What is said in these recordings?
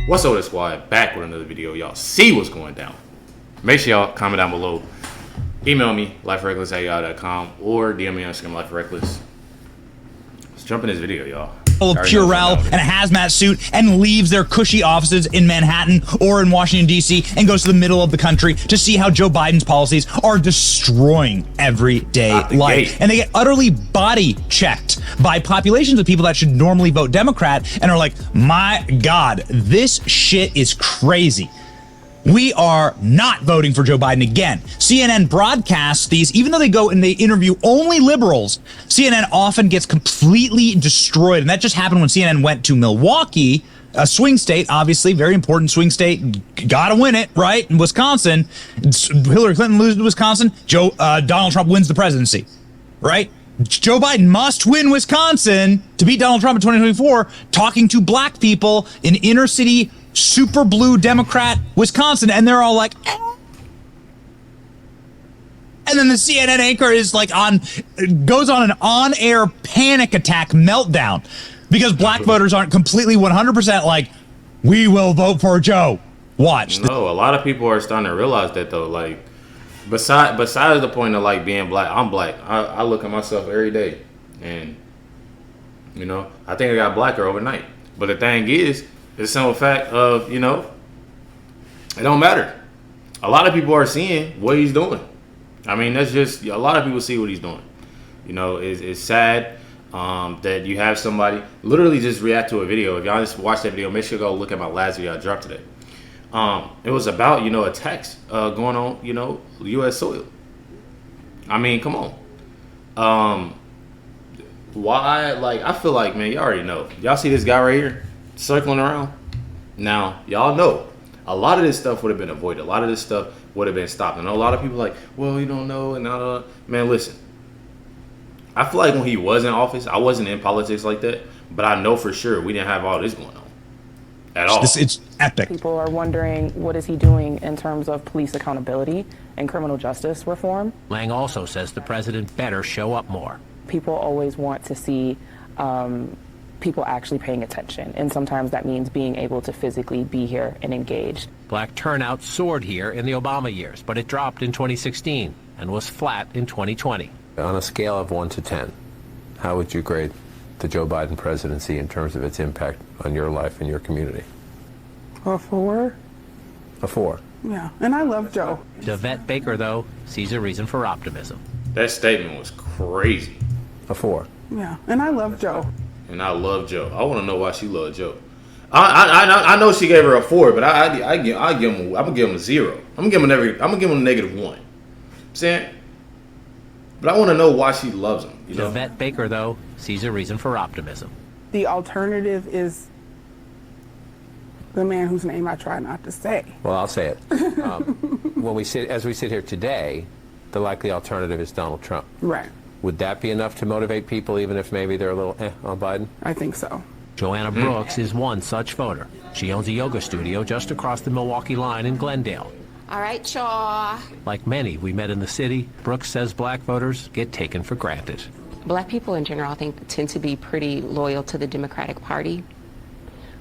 What's up, squad? Back with another video. Y'all see what's going down. Make sure y'all comment down below. Email me, LifeWithRecklezz@yahoo.com, or DM me on Instagram, LifeWithRecklezz. Let's jump in this video, y'all. Of Purell and a hazmat suit and leaves their cushy offices in Manhattan or in Washington, D.C. and goes to the middle of the country to see how Joe Biden's policies are destroying everyday life. And they get utterly body checked by populations of people that should normally vote Democrat and are like, my God, this shit is crazy. We are not voting for Joe Biden again. CNN broadcasts these, even though they go and they interview only liberals, CNN often gets completely destroyed. And that just happened when CNN went to Milwaukee, a swing state, obviously, very important swing state. Gotta win it, right? In Wisconsin, Hillary Clinton loses Wisconsin, Donald Trump wins the presidency, right? Joe Biden must win Wisconsin to beat Donald Trump in 2024, talking to black people in inner city super blue Democrat Wisconsin, and they're all like, eh. And then the CNN anchor is like goes on an on-air panic attack meltdown because black voters aren't completely 100% like, we will vote for Joe. Watch. No, a lot of people are starting to realize that though. Like, besides the point of like being black, I'm black. I look at myself every day, and you know, I think I got blacker overnight. But the thing is, the simple fact of, you know, it don't matter. A lot of people are seeing what he's doing. I mean, that's just, a lot of people see what he's doing. You know, it's sad that you have somebody literally just react to a video. If y'all just watch that video, make sure you go look at my last video I dropped today. It was about, you know, attacks going on, you know, U.S. soil. I mean, come on. Why? Like, I feel like, man, y'all already know. Y'all see this guy right here circling around? Now, y'all know a lot of this stuff would have been avoided. A lot of this stuff would have been stopped. I know a lot of people are like, well, you don't know. And man, listen. I feel like when he was in office, I wasn't in politics like that, but I know for sure we didn't have all this going on at all. It's epic. People are wondering, what is he doing in terms of police accountability and criminal justice reform? Lang also says the president better show up more. People always want to see people actually paying attention, and sometimes that means being able to physically be here and engaged. Black turnout soared here in the Obama years, but it dropped in 2016 and was flat in 2020. On a scale of 1 to 10, how would you grade the Joe Biden presidency in terms of its impact on your life and your community? A 4. A 4. Yeah, and I love Joe. Devette Baker, though, sees a reason for optimism. That statement was crazy. A 4. Yeah, and I love Joe. And I love Joe. I want to know why she loved Joe. I know she gave her a 4, but I'm gonna give him a 0. I'm gonna give him a -1. Saying, but I want to know why she loves him. You know? Devette Baker, though, sees a reason for optimism. The alternative is the man whose name I try not to say. Well, I'll say it. As we sit here today, the likely alternative is Donald Trump. Right. Would that be enough to motivate people, even if maybe they're a little on Biden? I think so. Joanna Brooks is one such voter. She owns a yoga studio just across the Milwaukee line in Glendale. All right, y'all. Like many we met in the city, Brooks says black voters get taken for granted. Black people in general, I think, tend to be pretty loyal to the Democratic Party.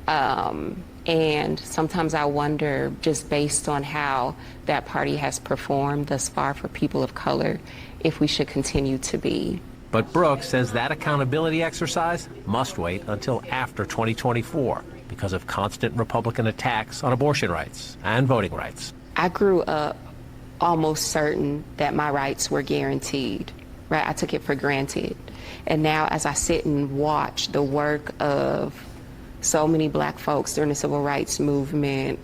And sometimes I wonder, just based on how that party has performed thus far for people of color, if we should continue to be. But Brooks says that accountability exercise must wait until after 2024 because of constant Republican attacks on abortion rights and voting rights. I grew up almost certain that my rights were guaranteed, right? I took it for granted. And now as I sit and watch the work of so many black folks during the civil rights movement,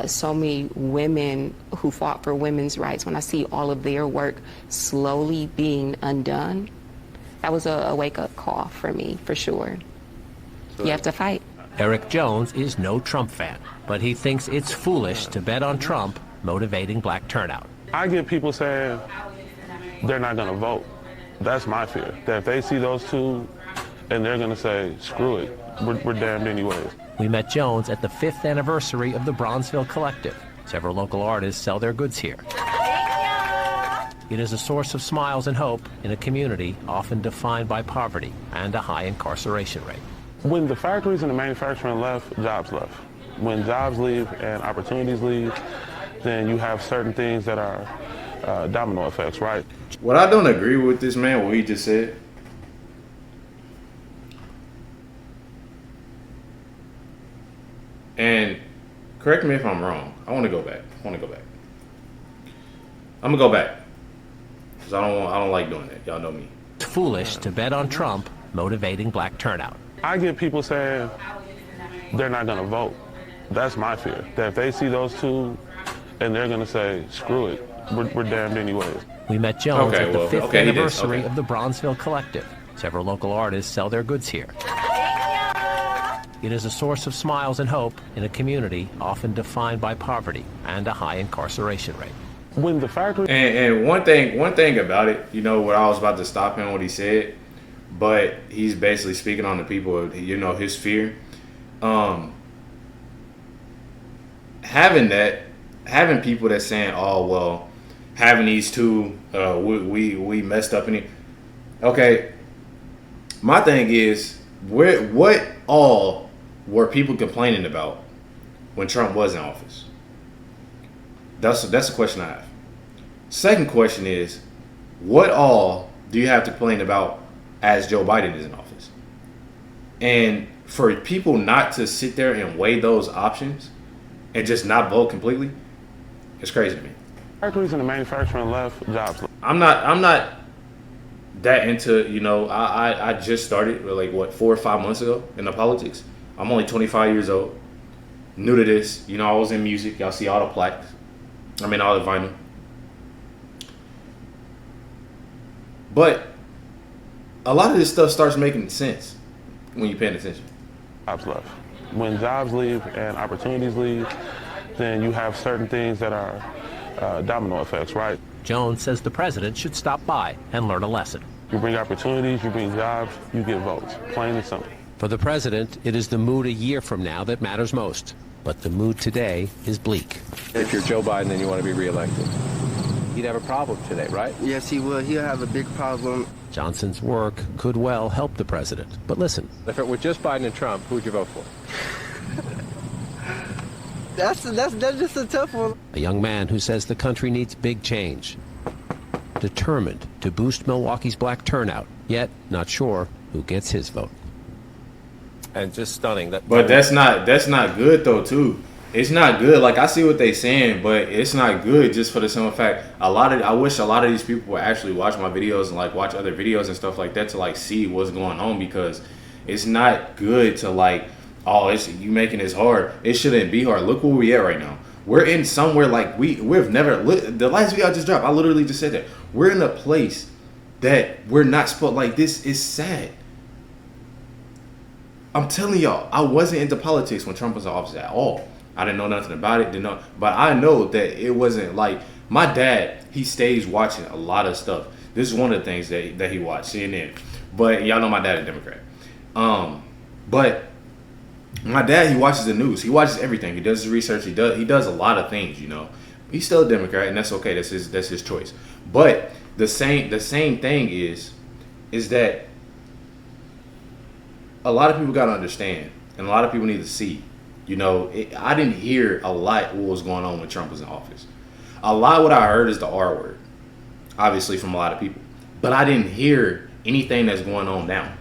so many women who fought for women's rights, when I see all of their work slowly being undone, that was a wake-up call for me, for sure. You have to fight. Eric Jones is no Trump fan, but he thinks it's foolish to bet on Trump motivating black turnout. I get people saying they're not going to vote. That's my fear, that if they see those two and they're going to say, screw it, we're damned anyways. We met Jones at the 5th anniversary of the Bronzeville Collective. Several local artists sell their goods here. It is a source of smiles and hope in a community often defined by poverty and a high incarceration rate. When the factories and the manufacturing left, jobs left. When jobs leave and opportunities leave, then you have certain things that are domino effects, right? What I don't agree with this man, what he just said, and correct me if I'm wrong. I want to go back. I'm gonna go back because I don't like doing that. Y'all know me. It's foolish to bet on Trump motivating black turnout. I get people saying they're not going to vote. That's my fear. That if they see those two and they're going to say, screw it, we're damned anyways. We met Jones at the 5th anniversary Okay. of the Bronzeville Collective. Several local artists sell their goods here. It is a source of smiles and hope in a community often defined by poverty and a high incarceration rate. When the factory And one thing about it, you know, what I was about to stop him, what he said, but he's basically speaking on the people, you know, his fear. Having people that's saying, oh, well, having these two, we messed up in it. Okay, my thing is, what all were people complaining about when Trump was in office? That's a question I have. Second question is, what all do you have to complain about as Joe Biden is in office? And for people not to sit there and weigh those options and just not vote completely, it's crazy to me. factories and the manufacturing left, jobs left. I'm not that into, you know, I just started like 4 or 5 months ago into politics. I'm only 25 years old, new to this. You know, I was in music. Y'all see all the plaques. I mean, all the vinyl. But a lot of this stuff starts making sense when you're paying attention. Jobs left. When jobs leave and opportunities leave, then you have certain things that are domino effects, right? Jones says the president should stop by and learn a lesson. You bring opportunities, you bring jobs, you get votes. Plain and simple. For the president, it is the mood a year from now that matters most. But the mood today is bleak. If you're Joe Biden and you want to be reelected, he'd have a problem today, right? Yes, he will. He'll have a big problem. Johnson's work could well help the president. But listen. If it were just Biden and Trump, who would you vote for? That's just a tough one. A young man who says the country needs big change. Determined to boost Milwaukee's black turnout, yet not sure who gets his vote. And just stunning. But that's not good though too. It's not good. Like, I see what they saying, but it's not good just for the simple fact. I wish a lot of these people would actually watch my videos and like watch other videos and stuff like that to like see what's going on, because it's not good to like, oh, you making this hard. It shouldn't be hard. Look where we at right now. We're in somewhere like we've never. The last video I just dropped, I literally just said that we're in a place that we're not supposed. Like, this is sad. I'm telling y'all, I wasn't into politics when Trump was in office at all. I didn't know nothing about it. But I know that it wasn't like my dad. He stays watching a lot of stuff. This is one of the things that he watched, CNN. But y'all know my dad is Democrat. But my dad, he watches the news. He watches everything. He does his research. He does a lot of things. You know, he's still a Democrat, and that's okay. That's his choice. But the same thing is that a lot of people got to understand, and a lot of people need to see. You know, I didn't hear a lot what was going on when Trump was in office. A lot of what I heard is the R word, obviously, from a lot of people. But I didn't hear anything that's going on now.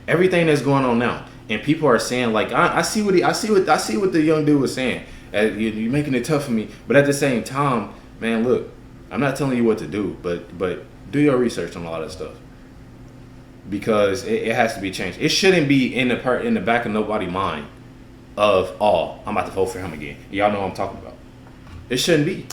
Everything that's going on now, and people are saying like, I see what the young dude was saying. You're making it tough for me, but at the same time, man, look, I'm not telling you what to do, but do your research on a lot of stuff, because it has to be changed. It shouldn't be in the back of nobody's mind of, oh, I'm about to vote for him again. Y'all know what I'm talking about. It shouldn't be.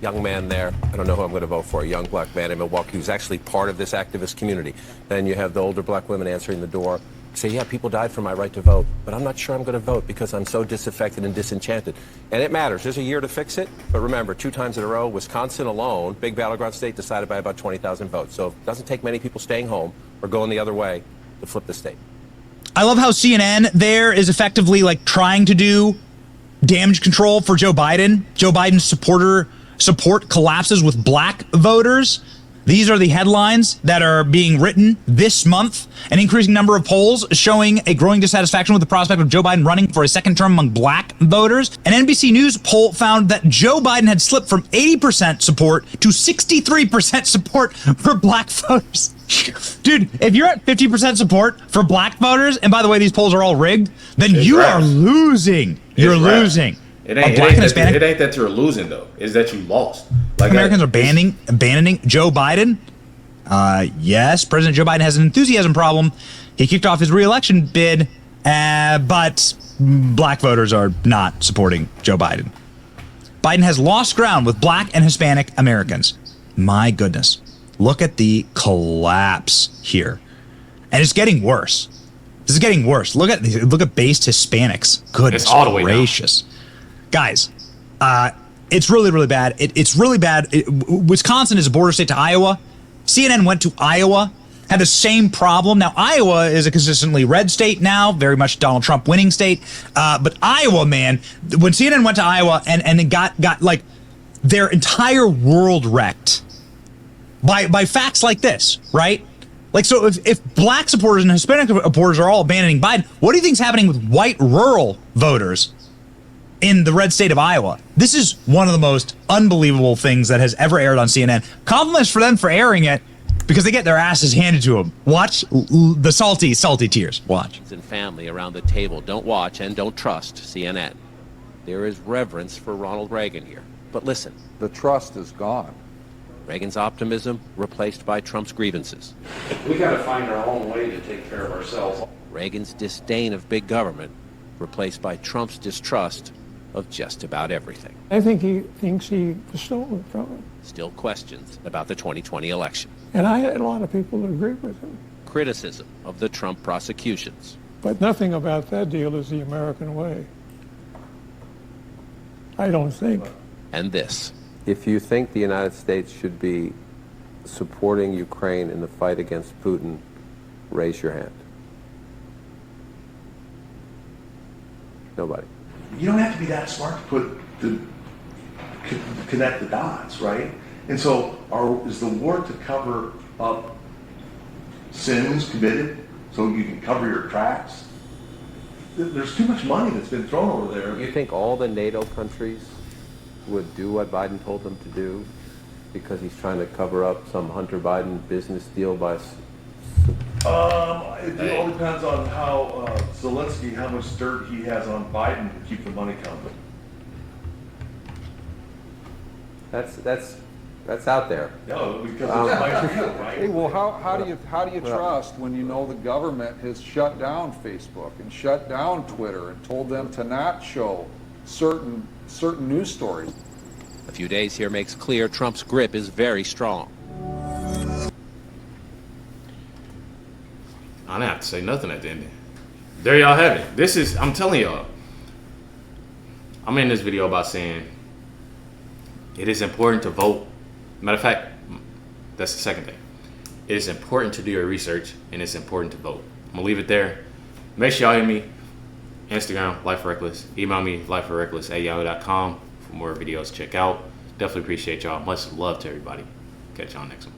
Young man there, I don't know who I'm going to vote for, a young black man in Milwaukee who's actually part of this activist community. Then you have the older black women answering the door, say, yeah, people died for my right to vote, but I'm not sure I'm going to vote because I'm so disaffected and disenchanted. And it matters. There's a year to fix it. But remember, 2 times in a row, Wisconsin alone, big battleground state, decided by about 20,000 votes. So it doesn't take many people staying home or going the other way to flip the state. I love how CNN there is effectively like trying to do damage control for Joe Biden. Joe Biden's support collapses with black voters. These are the headlines that are being written this month. An increasing number of polls showing a growing dissatisfaction with the prospect of Joe Biden running for a second term among black voters. An NBC News poll found that Joe Biden had slipped from 80% support to 63% support for black voters. Dude, if you're at 50% support for black voters, and by the way, these polls are all rigged, then you are losing. You're losing. It ain't that you're losing, though. It's that you lost. Like Americans are abandoning Joe Biden. Yes, President Joe Biden has an enthusiasm problem. He kicked off his re-election bid, but black voters are not supporting Joe Biden. Biden has lost ground with black and Hispanic Americans. My goodness. Look at the collapse here. And it's getting worse. This is getting worse. Look at based Hispanics. Goodness it's all the way gracious. Down. Guys, it's really, really bad. It's really bad. Wisconsin is a border state to Iowa. CNN went to Iowa, had the same problem. Now, Iowa is a consistently red state now, very much Donald Trump winning state. But Iowa, man, when CNN went to Iowa and it got like their entire world wrecked by facts like this, right? Like, so if black supporters and Hispanic supporters are all abandoning Biden, what do you think is happening with white rural voters in the red state of Iowa? This is one of the most unbelievable things that has ever aired on CNN. Compliments for them for airing it because they get their asses handed to them. Watch the salty, salty tears. Watch. And family around the table don't watch and don't trust CNN. There is reverence for Ronald Reagan here. But listen. The trust is gone. Reagan's optimism replaced by Trump's grievances. We got to find our own way to take care of ourselves. Reagan's disdain of big government replaced by Trump's distrust of just about everything. I think he thinks he was stolen from him. Still questions about the 2020 election. And I had a lot of people that agreed with him. Criticism of the Trump prosecutions. But nothing about that deal is the American way. I don't think. And this. If you think the United States should be supporting Ukraine in the fight against Putin, raise your hand. Nobody. You don't have to be that smart to connect the dots, right? And so is the war to cover up sins committed so you can cover your tracks? There's too much money that's been thrown over there. You think all the NATO countries would do what Biden told them to do because he's trying to cover up some Hunter Biden business deal by... It all depends on how Zelensky, how much dirt he has on Biden to keep the money coming. That's out there. No, because it's my field, right? Hey, well, how do you trust when you know the government has shut down Facebook and shut down Twitter and told them to not show certain news stories? A few days here makes clear Trump's grip is very strong. I don't have to say nothing at the end. There y'all have it. I'm telling y'all. I'm in this video about saying it is important to vote. Matter of fact, that's the second thing. It is important to do your research and it's important to vote. I'm gonna leave it there. Make sure y'all hit me. Instagram, LifeWithRecklezz. Email me, LifeWithRecklezz@yahoo.com for more videos to check out. Definitely appreciate y'all. Much love to everybody. Catch y'all next one.